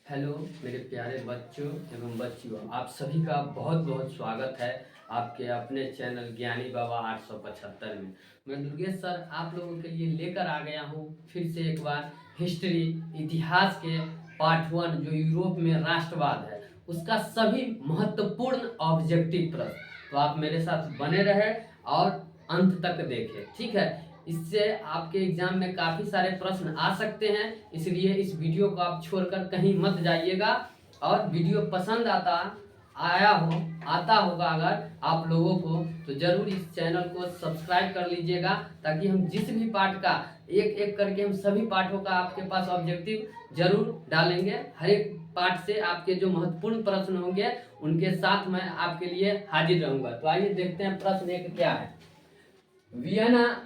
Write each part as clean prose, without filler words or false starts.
Hello मेरे प्यारे बच्चों एवं बच्चियों, आप सभी का बहुत बहुत स्वागत है आपके अपने चैनल ज्ञानी बाबा 875 में। मैं दुर्गेश सर आप लोगों के लिए लेकर आ गया हूँ फिर से एक बार हिस्ट्री इतिहास के पार्ट 1 जो यूरोप में राष्ट्रवाद है उसका सभी महत्वपूर्ण ऑब्जेक्टिव प्रश्न। तो आप मेरे साथ बने रहे और अंत तक देखें, ठीक है। इससे आपके एग्जाम में काफ़ी सारे प्रश्न आ सकते हैं, इसलिए इस वीडियो को आप छोड़कर कहीं मत जाइएगा। और वीडियो पसंद आता होगा अगर आप लोगों को, तो ज़रूर इस चैनल को सब्सक्राइब कर लीजिएगा, ताकि हम जिस भी पार्ट का एक एक करके हम सभी पार्टों का आपके पास ऑब्जेक्टिव जरूर डालेंगे। हर एक पार्ट से आपके जो महत्वपूर्ण प्रश्न होंगे उनके साथ मैं आपके लिए हाजिर रहूंगा। तो आइए देखते हैं प्रश्न एक क्या है। वियना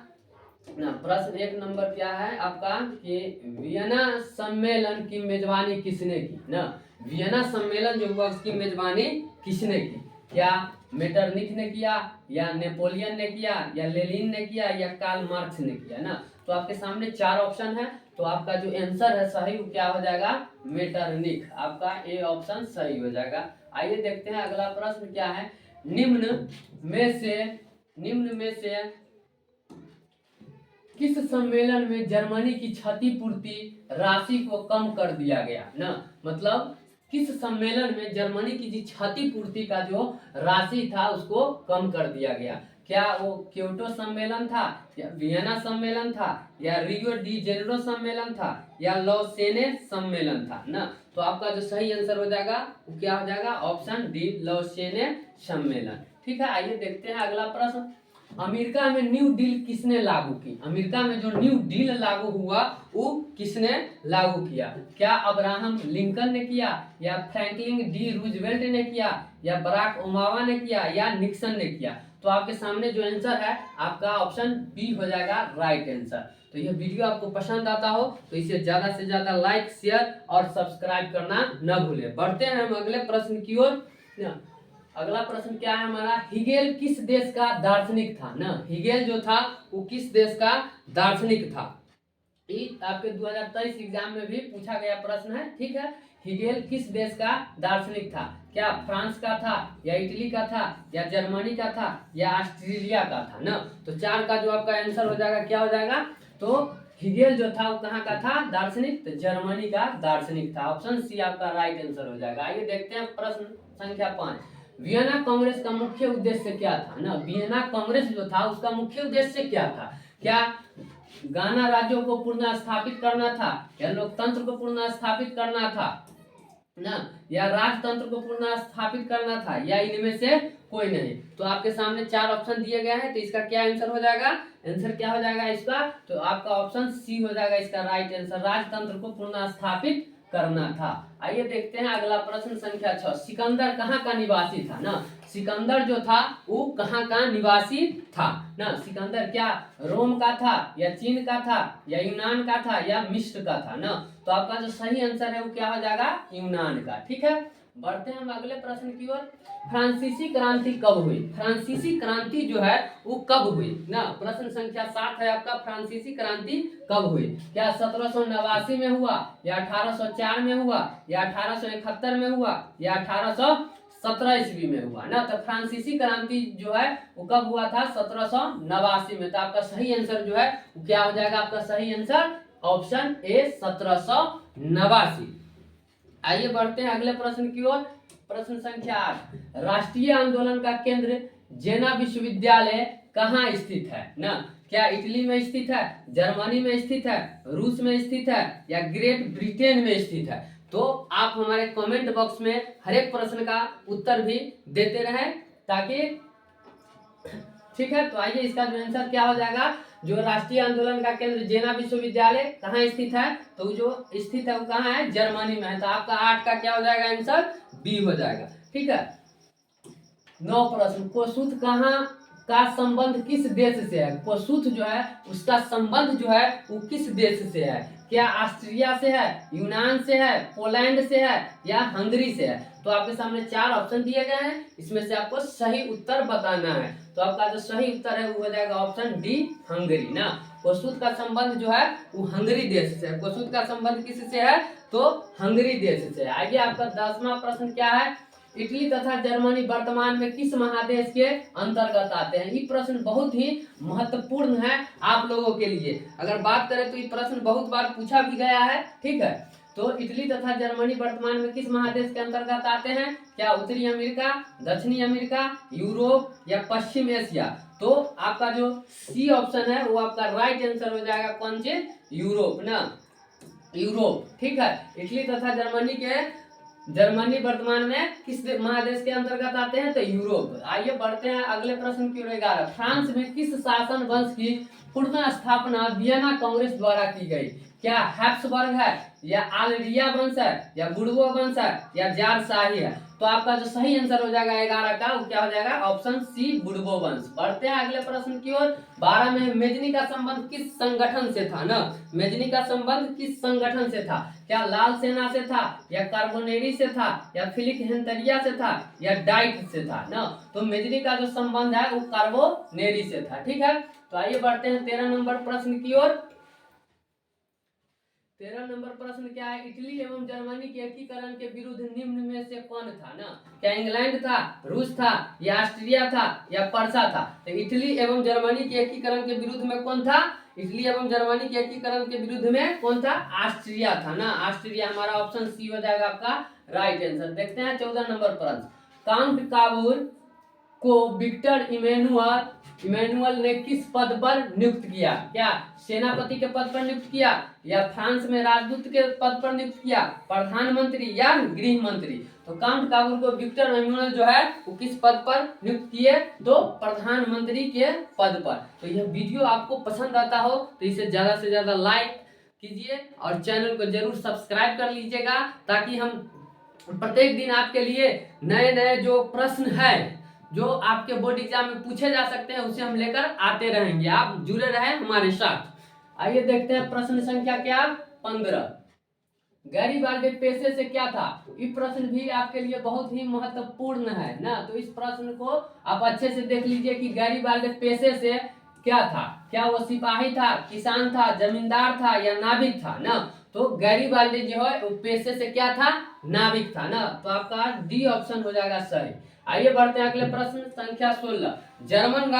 ना, प्रश्न 1 नंबर क्या है आपका कि वियना सम्मेलन की मेजबानी किसने की ना। वियना सम्मेलन जो हुआ उसकी मेजबानी किसने की? क्या मेटरनिख ने किया, या नेपोलियन ने किया, या लेनिन ने किया, या कार्ल मार्क्स ने किया ना। तो आपके सामने 4 ऑप्शन है, तो आपका जो आंसर है सही वो क्या हो जाएगा? मेटरनिख। आपका ए ऑप्शन सही हो जाएगा। आइए देखते हैं अगला प्रश्न क्या है। निम्न में से किस सम्मेलन में जर्मनी की क्षतिपूर्ति राशि को कम कर दिया गया ना। मतलब किस सम्मेलन में जर्मनी की जो क्षतिपूर्ति का जो राशि था उसको कम कर दिया गया? क्या वो क्योटो सम्मेलन था, या वियना सम्मेलन था, या रियो डी जेनेरो सम्मेलन था, या लौसेने सम्मेलन था ना। तो आपका जो सही आंसर हो जाएगा वो क्या हो जाएगा? ऑप्शन डी, लौसेने सम्मेलन। ठीक है, आइए देखते हैं अगला प्रश्न। अमेरिका में न्यू डील किसने लागू की? अमेरिका में जो न्यू डील लागू हुआ वो किसने लागू किया? क्या अब्राहम लिंकन ने किया, या फ्रैंकलिन डी रूजवेल्ट ने किया, या बराक ओबामा ने किया, या निक्सन ने किया? तो आपके सामने जो आंसर है आपका ऑप्शन बी हो जाएगा राइट आंसर। तो यह वीडियो आपको पसंद आता हो तो इसे ज्यादा से ज्यादा लाइक, शेयर और सब्सक्राइब करना न भूलें। बढ़ते हैं हम अगले प्रश्न की ओर। अगला प्रश्न क्या है हमारा? हिगेल किस देश का दार्शनिक था ना। हिगेल जो था वो किस देश का दार्शनिक था? ये आपके 2023 एग्जाम में भी पूछा गया प्रश्न है, ठीक है। हिगेल किस देश का दार्शनिक था? क्या फ्रांस का था, या इटली का था, या जर्मनी का था, या ऑस्ट्रेलिया का था ना। तो 4 का जो आपका आंसर हो जाएगा क्या हो जाएगा? तो हिगेल जो था वो कहाँ का था दार्शनिक? तो जर्मनी का दार्शनिक था। ऑप्शन सी आपका राइट आंसर हो जाएगा। आइए देखते हैं प्रश्न संख्या 5। वियना कांग्रेस का मुख्य उद्देश्य क्या था ना। वियना कांग्रेस जो था उसका मुख्य उद्देश्य क्या था? क्या गाना राज्यों को पुनः स्थापित करना था, या लोकतंत्र को पुनः स्थापित करना था ना, या राजतंत्र को पुनः स्थापित करना था, या इनमें से कोई नहीं? तो आपके सामने 4 ऑप्शन दिए गए हैं, तो इसका क्या आंसर हो जाएगा? आंसर क्या हो जाएगा इसका? तो आपका ऑप्शन सी हो जाएगा इसका राइट आंसर। राजतंत्र को पुनः स्थापित करना था। आइए देखते हैं अगला प्रश्न संख्या 6। सिकंदर कहाँ का निवासी था ना। सिकंदर जो था वो कहाँ का निवासी था ना। सिकंदर क्या रोम का था, या चीन का था, या यूनान का था, या मिस्र का था ना। तो आपका जो सही आंसर है वो क्या हो जाएगा? यूनान का। ठीक है, बढ़ते हैं हम अगले प्रश्न की ओर। फ्रांसीसी क्रांति कब हुई? फ्रांसीसी क्रांति जो है वो कब हुई ना। प्रश्न संख्या 7 है आपका, फ्रांसीसी क्रांति कब हुई? क्या 1789 में हुआ, या 1804 में हुआ, या 1871 में हुआ, या 1817 ईस्वी में हुआ ना। तो फ्रांसीसी क्रांति जो है वो कब हुआ था? 1789 में। तो आपका सही आंसर जो है वो क्या हो जाएगा? आपका सही आंसर ऑप्शन ए 1789। आइए बढ़ते हैं अगले प्रश्न की ओर। प्रश्न संख्या 8। राष्ट्रीय आंदोलन का केंद्र जेना विश्वविद्यालय कहाँ स्थित है ना। क्या इटली में स्थित है, जर्मनी में स्थित है, रूस में स्थित है, या ग्रेट ब्रिटेन में स्थित है? तो आप हमारे कमेंट बॉक्स में हर एक प्रश्न का उत्तर भी देते रहें, ताकि ठीक है। तो आइए इसका जो आंसर क्या हो जाएगा? जो राष्ट्रीय आंदोलन का केंद्र जेना विश्वविद्यालय कहाँ स्थित है? तो जो स्थित है वो कहाँ है? जर्मनी में है। तो आपका 8 का क्या हो जाएगा आंसर? बी हो जाएगा। ठीक है, 9 प्रश्न। कोसूथ कहाँ का संबंध किस देश से है? कोसूथ जो है उसका संबंध जो है वो किस देश से है? क्या ऑस्ट्रिया से है, यूनान से है, पोलैंड से है, या हंगरी से है? तो आपके सामने 4 ऑप्शन दिए गए हैं, इसमें से आपको सही उत्तर बताना है। तो आपका जो सही उत्तर है वो हो जाएगा ऑप्शन डी, हंगरी ना। कोसुत का संबंध जो है वो हंगरी देश से है। कोसुत का संबंध किससे है? तो हंगरी देश से। आइए आपका 10वां प्रश्न क्या है? इटली तथा जर्मनी वर्तमान में किस महादेश के अंतर्गत आते हैं? ये प्रश्न बहुत ही महत्वपूर्ण है आप लोगों के लिए। अगर बात करें तो ये प्रश्न बहुत बार पूछा भी गया है, ठीक है। तो इटली तथा जर्मनी वर्तमान में किस महादेश के अंतर्गत आते हैं? क्या उत्तरी अमेरिका, दक्षिणी अमेरिका, यूरोप या पश्चिम एशिया? तो आपका जो सी ऑप्शन है वो आपका राइट आंसर हो जाएगा। कौन से? यूरोप ना, यूरोप, ठीक है। इटली तथा जर्मनी वर्तमान में किस महादेश के अंतर्गत आते हैं? तो यूरोप। आइए बढ़ते हैं अगले प्रश्न की ओर। 11, फ्रांस में किस शासन वंश की पुनः स्थापना वियना कांग्रेस द्वारा की गई? क्या हैप्सबर्ग है, या आलरिया वंश है, या बुर्बो वंश है, या जार शाही है? तो आपका जो सही आंसर हो जाएगा 11 का वो क्या हो जाएगा? ऑप्शन सी, बुर्बो वंश। बढ़ते हैं अगले प्रश्न की ओर। 12 में मेजनी का संबंध किस संगठन से था ना? मेजनी का संबंध किस संगठन से था? क्या लाल सेना से था, या कार्बोनेरी से था, या फिलिक हेंतरिया से था, या डाइट से था ना? तो मेजनी का जो संबंध है वो कार्बोनेरी से था, ठीक है। तो आइए बढ़ते हैं 13 नंबर प्रश्न की ओर। 13 नंबर प्रश्न क्या है? इटली एवं जर्मनी के एकीकरण के विरुद्ध निम्न में से कौन था ना? क्या इंग्लैंड था, रूस था, या ऑस्ट्रिया था, या पर्सा था? तो इटली एवं जर्मनी के एकीकरण के विरुद्ध में कौन था? इटली एवं जर्मनी के एकीकरण के विरुद्ध में कौन था? ऑस्ट्रिया था ना। ऑस्ट्रिया हमारा ऑप्शन सी हो जाएगा आपका राइट आंसर। देखते हैं 14 नंबर प्रश्न। काउंट काबूल को विक्टर इमैनुअल ने किस पद पर नियुक्त किया? क्या सेनापति के पद पर नियुक्त किया, या फ्रांस में राजदूत के पद पर नियुक्त किया, प्रधानमंत्री या गृह मंत्री? तो काउंट काबूल को विक्टर इमैनुअल जो है वो किस पद पर नियुक्त किए? तो प्रधानमंत्री के पद पर। तो यह वीडियो आपको पसंद आता हो तो इसे ज्यादा से ज्यादा लाइक कीजिए और चैनल को जरूर सब्सक्राइब कर लीजिएगा, ताकि हम प्रत्येक दिन आपके लिए नए नए जो प्रश्न है जो आपके बोर्ड एग्जाम में पूछे जा सकते हैं उसे हम लेकर आते रहेंगे। आप जुड़े रहें हमारे साथ। आइए देखते हैं प्रश्न संख्या क्या? 15, गैरीबाल्डी पेशे से क्या था? ये प्रश्न भी आपके लिए बहुत ही महत्वपूर्ण है ना। तो इस प्रश्न को आप अच्छे से देख लीजिए कि गैरीबाल्डी पेशे से क्या था। क्या वो सिपाही था, किसान था, जमींदार था, या नाविक था ना? तो गैरीबाल्डी जो है वो पेशे से क्या था? नाविक था ना। तो आपका डी ऑप्शन हो जाएगा सही। आइए बढ़ते हैं अगले प्रश्न संख्या 16, जर्मन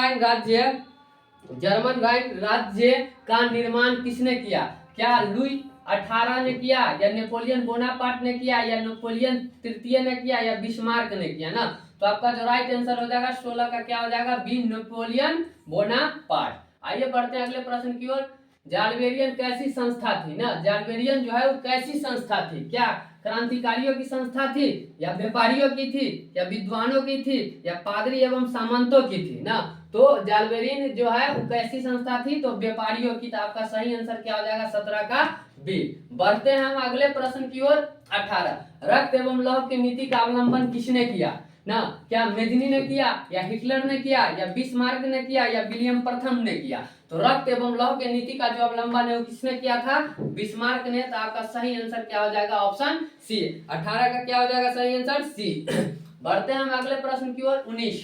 राइन राज्य का निर्माण किसने किया? क्या लुई 18 ने किया, या नेपोलियन बोनापार्ट ने किया, या नेपोलियन तृतीय ने किया, या बिस्मार्क ने किया ना? तो आपका जो राइट आंसर हो जाएगा 16 का क्या हो जाएगा? B, Napoleon Bonaparte. आइए बढ़ते हैं अगले प्रश्न की ओर। जालबेरियन कैसी संस्था थी ना? जालबेरियन जो है वो कैसी संस्था थी? क्या क्रांतिकारियों की संस्था थी, या व्यापारियों की थी, या विद्वानों की थी, या पादरी एवं सामंतों की थी ना? तो जालबेरियन जो है वो कैसी संस्था थी? तो व्यापारियों की। तो आपका सही आंसर क्या हो जाएगा? 17 का बी। बढ़ते हैं हम अगले प्रश्न की ओर। 18, रक्त एवं लौह की नीति का अवलंबन किसने किया ना? क्या मेजनी ने किया, या हिटलर ने किया, या बिस्मार्क ने किया, या विलियम प्रथम ने किया? तो रक्त एवं लौह के नीति का जो अवलंबन है वो किसने किया था? बिस्मार्क ने। तो आपका सही आंसर क्या हो जाएगा? Option C. 18 का क्या हो जाएगा सही आंसर? सी। बढ़ते हैं हम अगले प्रश्न की ओर। 19,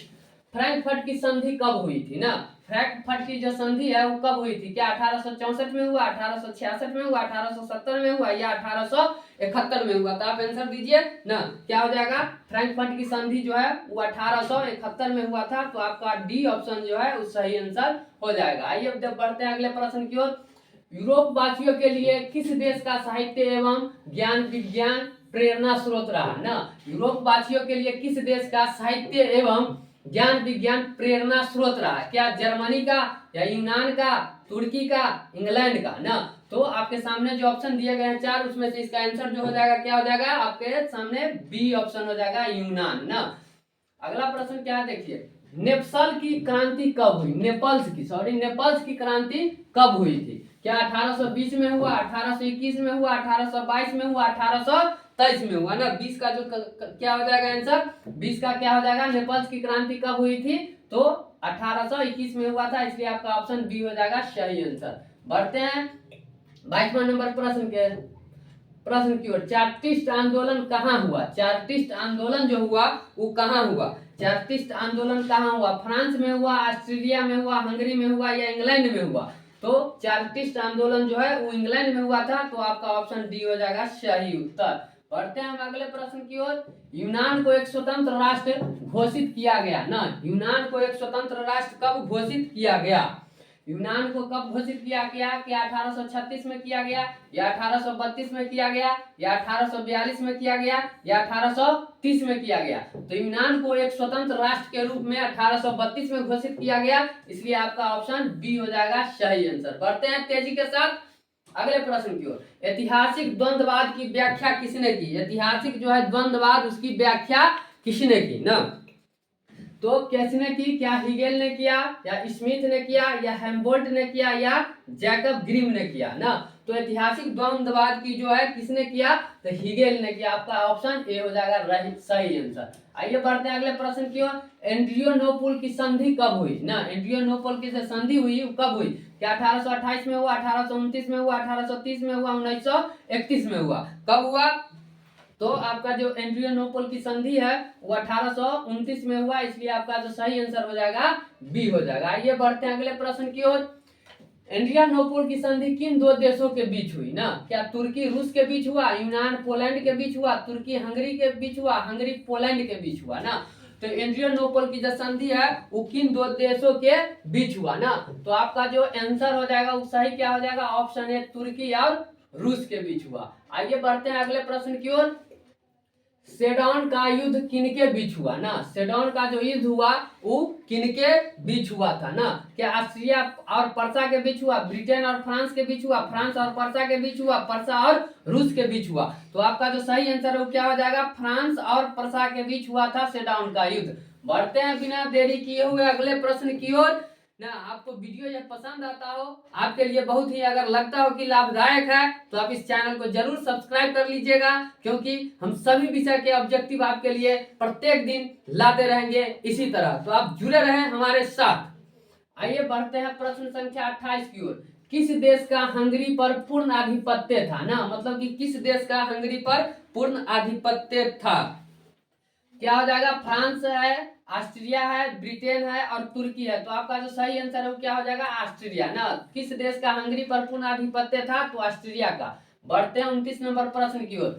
फ्रैंकफर्ट की संधि कब हुई थी ना? फ्रैंकफर्ट की जो संधि है वो कब हुई थी? क्या 1864 में हुआ, 1866 में हुआ, 1870 में हुआ, या 1871 में हुआ? तो आप आंसर दीजिए ना। क्या हो जाएगा? फ्रैंकफर्ट की संधि जो है वो 1871 में हुआ था। तो आपका डी ऑप्शन जो है वो सही आंसर हो जाएगा। आइए अब बढ़ते हैं अगले प्रश्न की ओर। यूरोप वासियों के लिए किस देश का साहित्य एवं ज्ञान विज्ञान प्रेरणा स्रोत रहा ना? यूरोप वासियों के लिए किस देश का साहित्य एवं ज्ञान विज्ञान प्रेरणा स्रोत रहा? क्या जर्मनी का, या यूनान का, तुर्की का, इंग्लैंड का ना? तो आपके सामने जो ऑप्शन दिए गए हैं 4, उसमें से इसका आंसर जो हो जाएगा क्या हो जाएगा? आपके सामने बी ऑप्शन हो जाएगा, यूनान ना। अगला प्रश्न क्या है देखिए, नेप्सल की क्रांति कब हुई? नेपल्स की क्रांति कब हुई थी? क्या 1820 में हुआ, 1821 में हुआ, 1822 में हुआ, 1823 में हुआ ना? 20 का जो क्या हो जाएगा आंसर? 20 का क्या हो जाएगा? नेपल्स की क्रांति कब हुई थी? तो 1821 में हुआ था, इसलिए आपका ऑप्शन बी हो जाएगा सही आंसर। बढ़ते हैं 22वां नंबर प्रश्न की ओर। चार्टिस्ट आंदोलन कहाँ हुआ? चार्टिस्ट आंदोलन जो हुआ वो कहाँ हुआ? चार्टिस्ट आंदोलन कहाँ हुआ? फ्रांस में हुआ, ऑस्ट्रेलिया में हुआ, हंगरी में हुआ, या इंग्लैंड में हुआ? तो चार्टिस्ट आंदोलन जो है वो इंग्लैंड में हुआ था, तो आपका ऑप्शन डी हो जाएगा सही उत्तर। बढ़ते हैं हम अगले प्रश्न की ओर। यूनान को एक स्वतंत्र राष्ट्र घोषित किया गया ना, यूनान को एक स्वतंत्र राष्ट्र कब घोषित किया गया? यूनान को कब घोषित किया गया? क्या 1836 में किया गया, या 1832 में किया गया, या 1842 में किया गया, या 1830 में किया गया? तो यूनान को एक स्वतंत्र राष्ट्र के रूप में 1832 में घोषित किया गया, इसलिए आपका ऑप्शन बी हो जाएगा सही आंसर। बढ़ते हैं तेजी के साथ अगले प्रश्न की ओर। ऐतिहासिक द्वंद्ववाद की व्याख्या किसने की? ऐतिहासिक जो है द्वंद्ववाद, उसकी व्याख्या किसने की ना? तो किसने की? क्या हीगेल ने किया, या स्मिथ ने किया, या हेम्बोल्ट ने किया, या जैकब ग्रिम ने किया ना? तो ऐतिहासिक द्वंद्ववाद की जो है किसने किया? तो हीगेल ने किया। आपका ऑप्शन ए हो जाएगा सही आंसर। आइए बढ़ते हैं अगले प्रश्न की ओर। एड्रियानोपल की संधि कब हुई ना? एड्रियानोपल की संधि हुई कब हुई? क्या 1828 में हुआ, 1829 में हुआ, 1830 में हुआ, 1931 में हुआ? कब हुआ? तो आपका जो एड्रियानोपल की संधि है वो 1829 में हुआ, इसलिए आपका जो सही आंसर हो जाएगा बी हो जाएगा। आइए बढ़ते हैं अगले प्रश्न की ओर। एड्रियानोपल की संधि किन दो देशों के बीच हुई ना? क्या तुर्की रूस के बीच हुआ, यूनान पोलैंड के बीच हुआ, तुर्की हंगरी के बीच हुआ, हंगरी पोलैंड के बीच हुआ ना? तो एड्रियानोपल की जो संधि है वो किन दो देशों के बीच हुआ ना? तो आपका जो आंसर हो जाएगा वो सही क्या हो जाएगा? ऑप्शन ए, तुर्की और रूस के बीच हुआ। आइए बढ़ते हैं अगले प्रश्न की ओर। सेडन का युद्ध किनके बीच हुआ ना? सेडन का जो युद्ध हुआ वो किनके बीच हुआ था ना? क्या ऑस्ट्रिया और पर्सा के बीच हुआ, ब्रिटेन और फ्रांस के बीच हुआ, फ्रांस और पर्सा के बीच हुआ, पर्सा और रूस के बीच हुआ? तो आपका जो सही आंसर है वो क्या हो जाएगा? फ्रांस और पर्सा के बीच हुआ था सेडन का युद्ध। बढ़ते हैं बिना देरी किए हुए अगले प्रश्न की ओर ना। आपको वीडियो यह पसंद आता हो, आपके लिए बहुत ही अगर लगता हो कि लाभदायक है, तो आप इस चैनल को जरूर सब्सक्राइब कर लीजिएगा, क्योंकि हम सभी विषय के ऑब्जेक्टिव आपके लिए प्रत्येक दिन लाते रहेंगे इसी तरह। तो आप जुड़े रहें हमारे साथ। आइए बढ़ते हैं प्रश्न संख्या 28 की ओर। किस देश का हंगरी पर पूर्ण आधिपत्य था ना? मतलब कि किस देश का हंगरी पर पूर्ण आधिपत्य था? क्या हो जाएगा? फ्रांस है, ऑस्ट्रिया है, ब्रिटेन है और तुर्की है। तो आपका जो सही आंसर है वो क्या हो जाएगा? ऑस्ट्रिया ना। किस देश का हंगरी पर पूर्ण आधिपत्य था? तो ऑस्ट्रिया का। बढ़ते हैं 29 नंबर प्रश्न की ओर।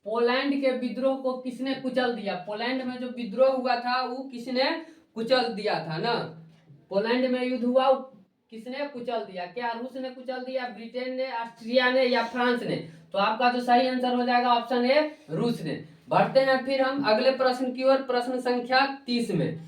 पोलैंड के विद्रोह को किसने कुचल दिया? पोलैंड में जो विद्रोह हुआ था वो किसने कुचल दिया था ना? पोलैंड में युद्ध हुआ, किसने कुचल दिया? क्या रूस ने कुचल दिया, ब्रिटेन ने, ऑस्ट्रिया ने, या फ्रांस ने? तो आपका जो सही आंसर हो जाएगा ऑप्शन ए, रूस ने। बढ़ते हैं फिर हम अगले प्रश्न की ओर। प्रश्न संख्या 30 में।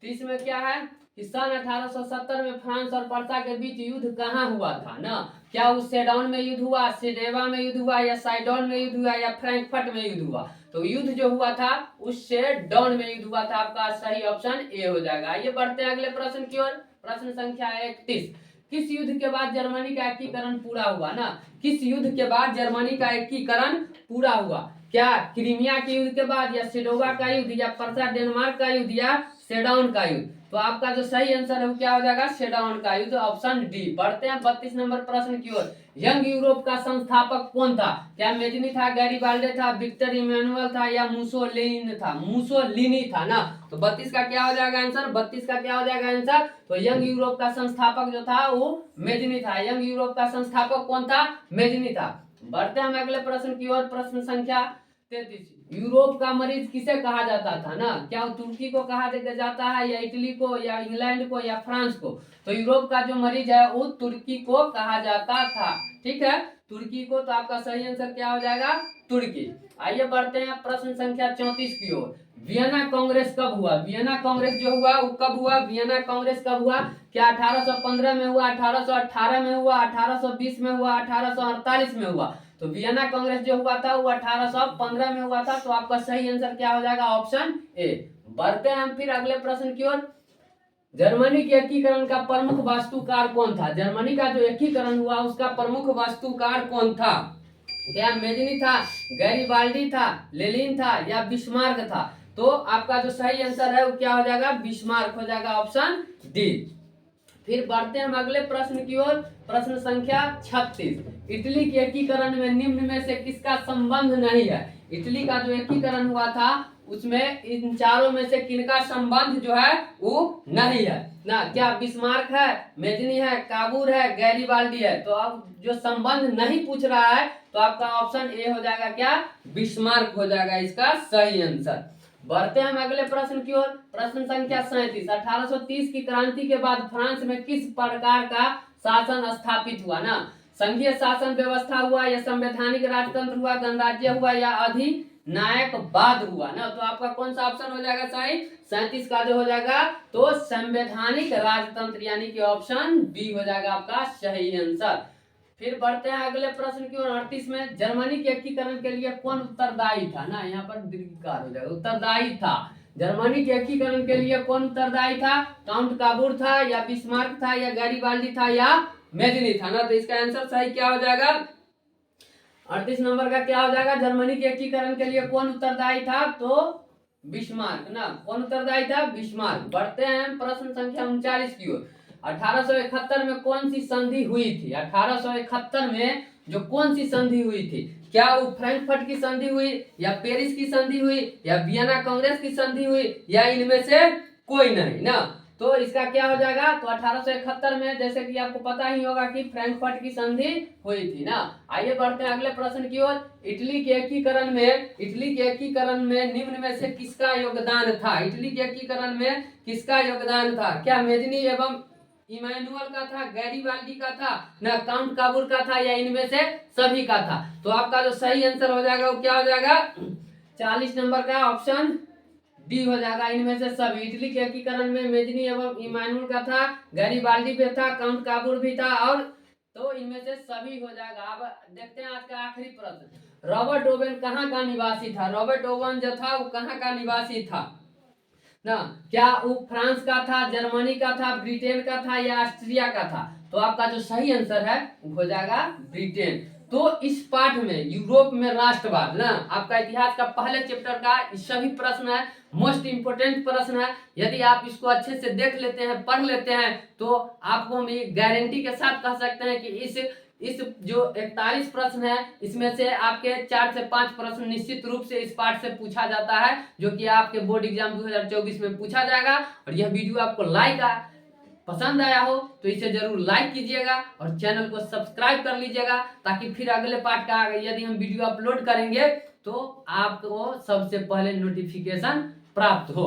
30 में क्या है कि सन 1870 में फ्रांस और पर्सा के बीच युद्ध कहाँ हुआ था ना? क्या वो सेडन में युद्ध हुआ, सेडेवा में युद्ध हुआ, या साइडोन में युद्ध हुआ, या फ्रैंकफर्ट में युद्ध हुआ? तो युद्ध जो हुआ था उससे सेडन में युद्ध हुआ था। आपका सही ऑप्शन ए हो जाएगा। आइए बढ़ते हैं अगले प्रश्न की ओर। प्रश्न संख्या 31। किस युद्ध के बाद जर्मनी का एकीकरण पूरा हुआ ना? किस युद्ध के बाद जर्मनी का एकीकरण पूरा हुआ? क्या क्रीमिया के युद्ध के बाद, या सेडोवा का युद्ध, या पर्सा डेनमार्क का युद्ध, या सेडाउन का युद्ध? तो आपका जो सही आंसर है वो क्या हो जाएगा? सेडाउन का युद्ध, ऑप्शन डी। बढ़ते हैं 32 नंबर प्रश्न की ओर। यंग यूरोप का संस्थापक कौन था? क्या मेजनी था, गैरीबाल्डे था, विक्टर इमैनुअल था, या मुसोलिनी था? मुसोलिनी था ना। तो 32 का क्या हो जाएगा आंसर? 32 का क्या हो जाएगा आंसर? तो यंग यूरोप का संस्थापक जो था वो मेजनी था। यंग यूरोप का संस्थापक कौन था? मेजनी था। बढ़ते हैं हम अगले प्रश्न की ओर। प्रश्न संख्या 33। यूरोप का मरीज किसे कहा जाता था ना? क्या तुर्की को कहा जाता है, या इटली को, या इंग्लैंड को, या फ्रांस को? तो यूरोप का जो मरीज है वो तुर्की को कहा जाता था। ठीक है, तुर्की को। तो आपका सही आंसर क्या हो जाएगा? तुर्की। आइए बढ़ते हैं प्रश्न संख्या 34 की ओर। वियना कांग्रेस कब हुआ? वियना कांग्रेस जो हुआ वो कब हुआ? वियना कांग्रेस कब हुआ? क्या 1815 में हुआ, 1818 में हुआ, 1820 में हुआ, 1848 में हुआ? तो वियना कांग्रेस जो हुआ था वो 1815 में हुआ था। तो आपका सही आंसर क्या हो जाएगा? Option A. बढ़ते हैं हम फिर अगले प्रश्न की ओर। जर्मनी के एकीकरण का प्रमुख वास्तुकार कौन था? जर्मनी का जो एकीकरण हुआ उसका प्रमुख वास्तुकार कौन था? क्या मेजनी था, गैरीबाल्डी था, लेनिन था, या बिस्मार्क था? तो आपका जो सही आंसर है वो क्या हो जाएगा? बिस्मार्क हो जाएगा, ऑप्शन डी। फिर बढ़ते हैं हम अगले प्रश्न की ओर। प्रश्न संख्या 36। इटली के एकीकरण में निम्न में से किसका संबंध नहीं है? इटली का जो एकीकरण हुआ था उसमें इन चारों में से किनका संबंध जो है वो नहीं है ना। क्या बिस्मार्क है, मेजनी है, काबूर है, गैरीबाल्डी है। तो अब जो संबंध नहीं पूछ रहा है तो आपका ऑप्शन ए हो जाएगा क्या, बिस्मार्क हो जाएगा इसका सही आंसर। बढ़ते हैं हम अगले प्रश्न की ओर। प्रश्न संख्या 37। 1830 की क्रांति के बाद फ्रांस में किस प्रकार का शासन स्थापित हुआ ना। संघीय शासन व्यवस्था हुआ या संवैधानिक राजतंत्र हुआ, गणराज्य हुआ या अधिनायकवाद हुआ ना। तो आपका कौन सा ऑप्शन हो जाएगा सही, 37 का जो हो जाएगा तो संवैधानिक राजतंत्र यानी कि ऑप्शन बी हो जाएगा आपका सही आंसर। फिर बढ़ते हैं अगले प्रश्न की ओर। 38 में जर्मनी के एकीकरण के लिए कौन उत्तरदायी था ना। यहाँ पर दीर्घिकार हो जाएगा, उत्तरदायी था। जर्मनी के एकीकरण के लिए कौन उत्तरदायी था, काउंट काबूर था या बिस्मार्क था या गैरीबाल्डी था या मेजनी था ना। तो इसका आंसर सही क्या हो जाएगा, 38 नंबर का क्या हो जाएगा, जर्मनी के एकीकरण के लिए कौन उत्तरदायी था, तो बिस्मार्क ना। कौन उत्तरदायी था, बिस्मार्क। बढ़ते हैं प्रश्न संख्या 39 की ओर। 1871 में कौन सी संधि हुई थी। 1871 में जो कौन सी संधि हुई थी, क्या वो फ्रैंकफर्ट की संधि हुई या पेरिस की संधि हुई या वियना कांग्रेस की संधि हुई या इनमें से कोई नहीं ना। तो इसका क्या हो जाएगा, तो 1871 में जैसे कि आपको पता ही होगा कि फ्रैंकफर्ट की संधि हुई थी ना। आइए बढ़ते हैं अगले प्रश्न की ओर। इटली के एकीकरण में निम्न में से किसका योगदान था। इटली के एकीकरण में किसका योगदान था, क्या मेजनी एवं इमैनुअल का था, गैरीबाल्डी का था ना, काउंट काबूर का था या इनमें से सभी का था। तो आपका जो सही आंसर हो जाएगा वो क्या हो जाएगा, 40 नंबर का ऑप्शन डी हो जाएगा, इनमें से सभी। इटली के एकीकरण में मेजनी एवं इमैनुअल का था, गैरीबाल्डी भी था, काउंट काबूर भी था और तो इनमें से सभी हो जाएगा। अब देखते हैं आज का आखिरी प्रश्न। रॉबर्ट ओवेन कहाँ का निवासी था। रॉबर्ट ओवेन जो था वो कहाँ का निवासी था ना। क्या वो फ्रांस का था, जर्मनी का था, ब्रिटेन का था या ऑस्ट्रिया का था। तो आपका जो सही आंसर है वो हो जाएगा ब्रिटेन। तो इस पाठ में यूरोप में राष्ट्रवाद ना आपका इतिहास का पहले चैप्टर का सभी प्रश्न है, मोस्ट इंपोर्टेंट प्रश्न है। यदि आप इसको अच्छे से देख लेते हैं, पढ़ लेते हैं तो आपको हम ये गारंटी के साथ कह सकते हैं कि इस जो 41 प्रश्न है इसमें से आपके 4 से 5 प्रश्न निश्चित रूप से इस पाठ से पूछा जाता है, जो कि आपके बोर्ड एग्जाम 2024 में पूछा जाएगा। और यह वीडियो आपको पसंद आया हो तो इसे जरूर लाइक कीजिएगा और चैनल को सब्सक्राइब कर लीजिएगा, ताकि फिर अगले पार्ट का यदि हम वीडियो अपलोड करेंगे तो आपको सबसे पहले नोटिफिकेशन प्राप्त हो।